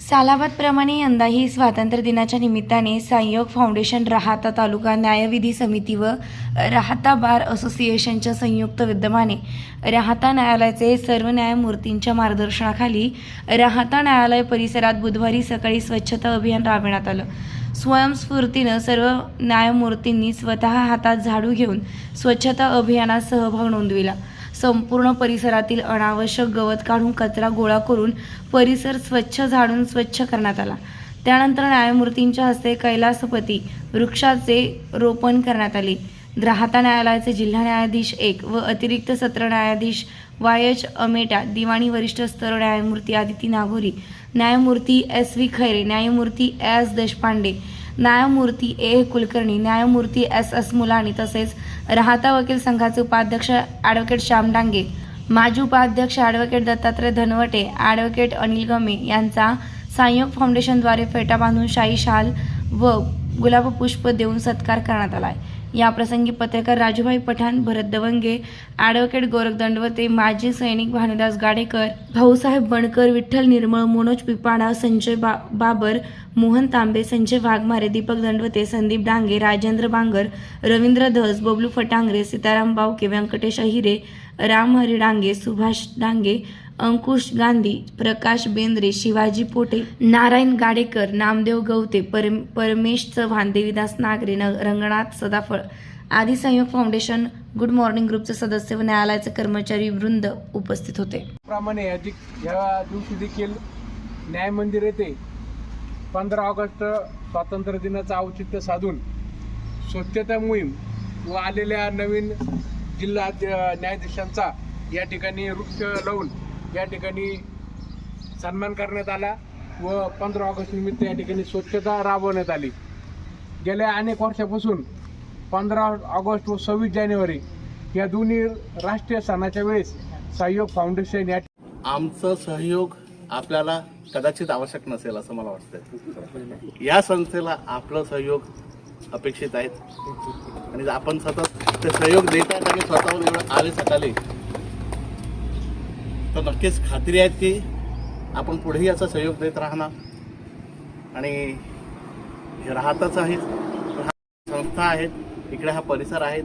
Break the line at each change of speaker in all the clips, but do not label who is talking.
सालाबादप्रमाणे यंदाही स्वातंत्र्य दिनाच्या निमित्ताने संयोग फाउंडेशन राहाता तालुका न्यायविधी समिती व राहाता बार असोसिएशनच्या संयुक्त विद्यमाने राहाता न्यायालयाचे सर्व न्यायमूर्तींच्या मार्गदर्शनाखाली राहाता न्यायालय परिसरात बुधवारी सकाळी स्वच्छता अभियान राबविण्यात आलं। स्वयंस्फूर्तीनं सर्व न्यायमूर्तींनी स्वतः हातात झाडू घेऊन स्वच्छता अभियानात सहभाग नोंदविला। संपूर्ण परिसरातील अनावश्यक गवत काढून कचरा गोळा करून परिसर झाडून स्वच्छ करण्यात आला। त्यानंतर न्यायमूर्तींच्या हस्ते कैलासपती वृक्षाचे रोपण करण्यात आले। राहाता न्यायालयाचे जिल्हा न्यायाधीश 1 व अतिरिक्त सत्र न्यायाधीश YH अमेटा, दिवाणी वरिष्ठ स्तर न्यायमूर्ती आदिती नागोरी, न्यायमूर्ती SV खैरे, न्यायमूर्ती AS देशपांडे, न्यायमूर्ती A कुलकर्णी, न्यायमूर्ती SS मुलानी तसेच राहाता वकील संघाचे उपाध्यक्ष ॲडव्होकेट श्याम डांगे, माजी उपाध्यक्ष ॲडव्होकेट दत्तात्रय धनवटे, ॲडव्होकेट अनिल गमे यांचा संयोग फाउंडेशनद्वारे फेटा बांधून शाही शाल व गुलाब पुष्प देऊन सत्कार करण्यात आला। या प्रसंगी पत्रकार राजूभाई पठाण, भरत दवंगे, ॲडव्होकेट गोरख दंडवते, माजी सैनिक भानुदास गाडेकर, भाऊसाहेब बनकर, विठ्ठल निर्मळ, मनोज पिपाडा, संजय बाबर, मोहन तांबे, संजय वाघमारे, दीपक दंडवते, संदीप डांगे, राजेंद्र बांगर, रवींद्र धस, बबलू फटांगरे, सीताराम बावके, व्यंकटेश अहिरे, रामहरी डांगे, सुभाष डांगे, अंकुश गांधी, प्रकाश बेंद्रे, शिवाजी पोटे, नारायण गाडेकर, नामदेव गवते, परमेश चव्हाण, देवीदास नागरे, रंगनाथ सदाफळ आदी संयोग फाउंडेशन गुड मॉर्निंग ग्रुपचे सदस्य व न्यायालयाचे कर्मचारी वृंद उपस्थित होते।
प्रमाणे या दिवशी देखील न्याय मंदिर येथे 15 ऑगस्ट स्वातंत्र्य दिनाचं औचित्य साधून स्वच्छता मोहीम व आलेल्या नवीन जिल्हा न्यायाधीशांचा या ठिकाणी वृक्ष लावून या ठिकाणी सन्मान करण्यात आला व 15 ऑगस्ट निमित्त या ठिकाणी स्वच्छता राबवण्यात आली। गेल्या अनेक वर्षापासून 15 ऑगस्ट व 26 जानेवारी या दोन्ही राष्ट्रीय सणाच्या वेळेस सहयोग फाउंडेशन या
आमचं सहयोग आपल्याला कदाचित आवश्यक नसेल असं मला वाटतं। या संस्थेला आपलं सहयोग अपेक्षित आहे आणि आपण सतत ते सहयोग देत आहेत आणि स्वतःहून एवढं आले सकाळी तर नक्कीच खात्री आहेत की आपण पुढेही याचा सहयोग देत राहणार आणि राहताच आहे संस्था आहेत, इकडे हा परिसर आहेत,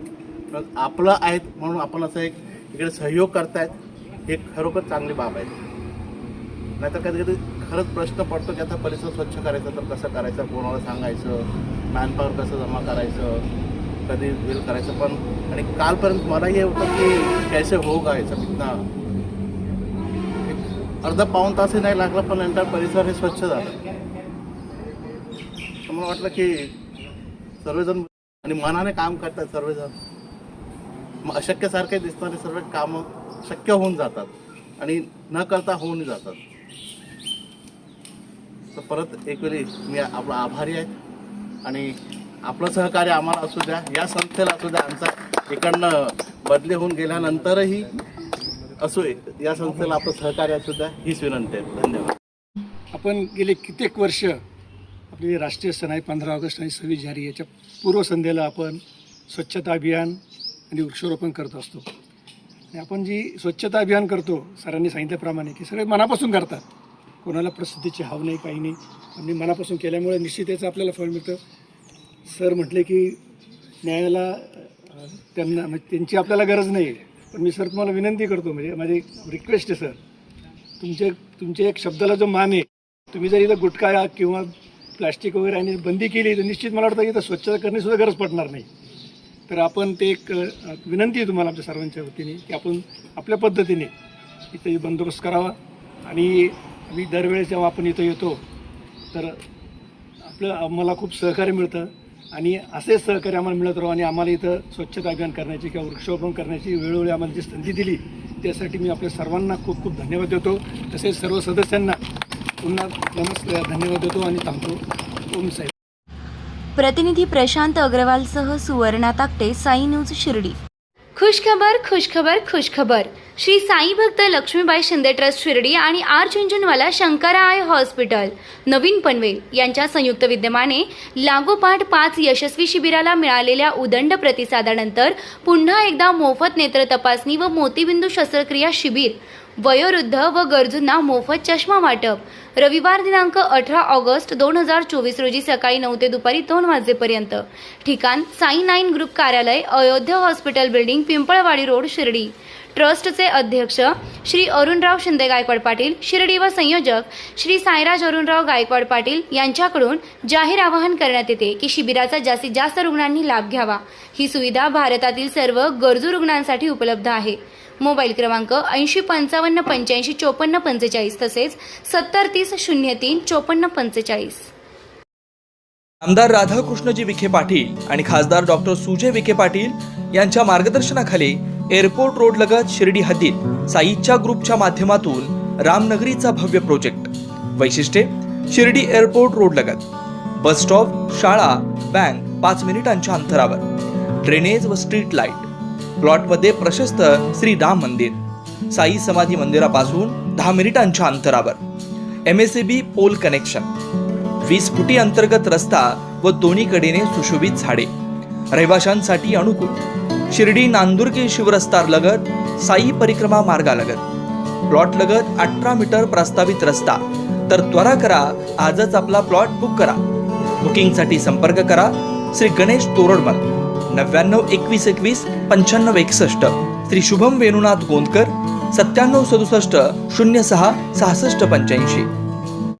आपलं आहेत म्हणून आपण असं एक इकडे सहयोग करतायत हे खरोखर चांगली बाब आहे। नाहीतर कधी कधी खरंच प्रश्न पडतो की आता परिसर स्वच्छ करायचा तर कसं करायचं, कोणाला सांगायचं, मॅनपॉवर कसं जमा करायचं, कधी बिल करायचं। पण आणि कालपर्यंत मला हे होतं की कैसे होगा याचं कितना अर्धा पाऊण तासही नाही लागला पण नंतर परिसर हे स्वच्छ झालं। तर मला वाटलं की सर्वजण आणि मनाने काम करतात सर्वजण, मग अशक्यसारखे दिसणारे सर्व कामं शक्य होऊन जातात आणि न करता होऊन जातात। तर परत एक वेळी मी आपला आभारी आहे आणि आपलं सहकार्य आम्हाला असू द्या, या संस्थेला असू द्या, आमचा इकडनं बदली होऊन गेल्यानंतरही असो या संस्थेला आपलं सहकार्य असू द्या हीच विनंती आहे। धन्यवाद।
आपण गेले कित्येक वर्ष आपले राष्ट्रीय सण आहे 15 ऑगस्ट आणि 26 जानेवारी याच्या पूर्वसंध्येला आपण स्वच्छता अभियान आणि वृक्षारोपण करत असतो। आणि आपण जी स्वच्छता अभियान करतो सरांनी सांगितल्याप्रमाणे की सगळे मनापासून करतात, कोणाला प्रसिद्धीची हाव नाही काही नाही, आणि मनापासून केल्यामुळे निश्चित याचं आपल्याला फळ मिळतं। सर म्हटले की न्यायाला त्यांना त्यांची आपल्याला गरज नाही आहे, पण मी सर तुम्हाला विनंती करतो, म्हणजे माझी रिक्वेस्ट आहे सर, तुमचे एक शब्दाला जो मान आहे, तुम्ही जर इथं गुटखा किंवा प्लास्टिक वगैरे आणि बंदी केली तर निश्चित मला वाटतं की इथं स्वच्छता करण्यासुद्धा गरज पडणार नाही। तर आपण ते एक विनंती आहे तुम्हाला आमच्या सर्वांच्या वतीने की आपण आपल्या पद्धतीने इथे बंदोबस्त करावा। आणि आम्ही दरवेळेस जेव्हा आपण इथं येतो तर आम्हाला खूप सहकार्य मिळतं आणि असेच सहकार्य आम्हाला मिळत राहू आणि आम्हाला इथं स्वच्छता अभियान करण्याची किंवा वृक्षारोपण करण्याची वेळोवेळी आम्हाला जी संधी दिली त्यासाठी मी आपल्या सर्वांना खूप खूप धन्यवाद देतो। तसेच सर्व सदस्यांना पुन्हा धन्यवाद देतो आणि थांबतो। ओम साहेब।
प्रतिनिधी प्रशांत अग्रवालसह सुवर्णा ताकटे, साई न्यूज शिर्डी।
खुशखबर खुशखबर खुशखबर। श्री साई भक्त लक्ष्मीबाई शिंदे ट्रस्ट शिर्डी आणि आर्च इंजिनवाला शंकरा आय हॉस्पिटल नवीन पनवेल यांच्या संयुक्त विद्यमाने लागोपाठ 5 यशस्वी शिबिराला मिळालेल्या उदंड प्रतिसादानंतर पुन्हा एकदा मोफत नेत्र तपासणी व मोतीबिंदू शस्त्रक्रिया शिबिर वयोवृद्ध व गरजूंना मोफत चष्मा वाटप रविवार दिनांक 18 ऑगस्ट 2024 रोजी सकाळी 9 ते दुपारी 2 वाजेपर्यंत. ठिकाण साई 9 ग्रुप कार्यालय, Ayodhya hospital building, Pimpalwadi road, Shirdi. ट्रस्टचे अध्यक्ष श्री अरुणराव शिंदे गायकवाड पाटील, शिर्डी व संयोजक श्री साईराज अरुणराव गायकवाड पाटील यांच्याकडून जाहीर आवाहन करण्यात येते की शिबिराचा जास्तीत जास्त रुग्णांनी लाभ घ्यावा. ही सुविधा भारतातील सर्व गरजू रुग्णांसाठी उपलब्ध आहे. मोबाईल क्रमांक 8055855445 तसेच 7030035445.
आमदार राधाकृष्णजी विखे पाटील आणि खासदार डॉक्टर सुजय विखे पाटील यांच्या मार्गदर्शनाखाली एअरपोर्ट रोड लगत शिर्डी हद्दीत साईच्या ग्रुपच्या माध्यमातून रामनगरीचा भव्य प्रोजेक्ट. वैशिष्ट्ये: शिर्डी एअरपोर्ट रोड लगत बस स्टॉप, शाळा, बँक 5 मिनिटांच्या अंतरावर, ड्रेनेज व स्ट्रीट लाईट. प्लॉटमध्ये प्रशस्त श्री राम मंदिर, साई समाधी मंदिरापासून 10 मिनिटांच्या अंतरावर, MSAB पोल कनेक्शन, 20 फुटी अंतर्गत रस्ता व दोन्ही कडेने सुशोभित झाडे. रहिवाशांसाठी अनुकूल. शिर्डी नांदुर्गे शिवरस्ता लगत साई परिक्रमा मार्गालगत. प्लॉट लगत 18 मीटर प्रस्तावित रस्ता. तर त्वरा करा, आजच आपला प्लॉट बुक करा. बुकिंगसाठी संपर्क करा श्री गणेश तोरडमल 992121 9561, श्री शुभम वेणुनाथ गोंदकर 9767 06 6585.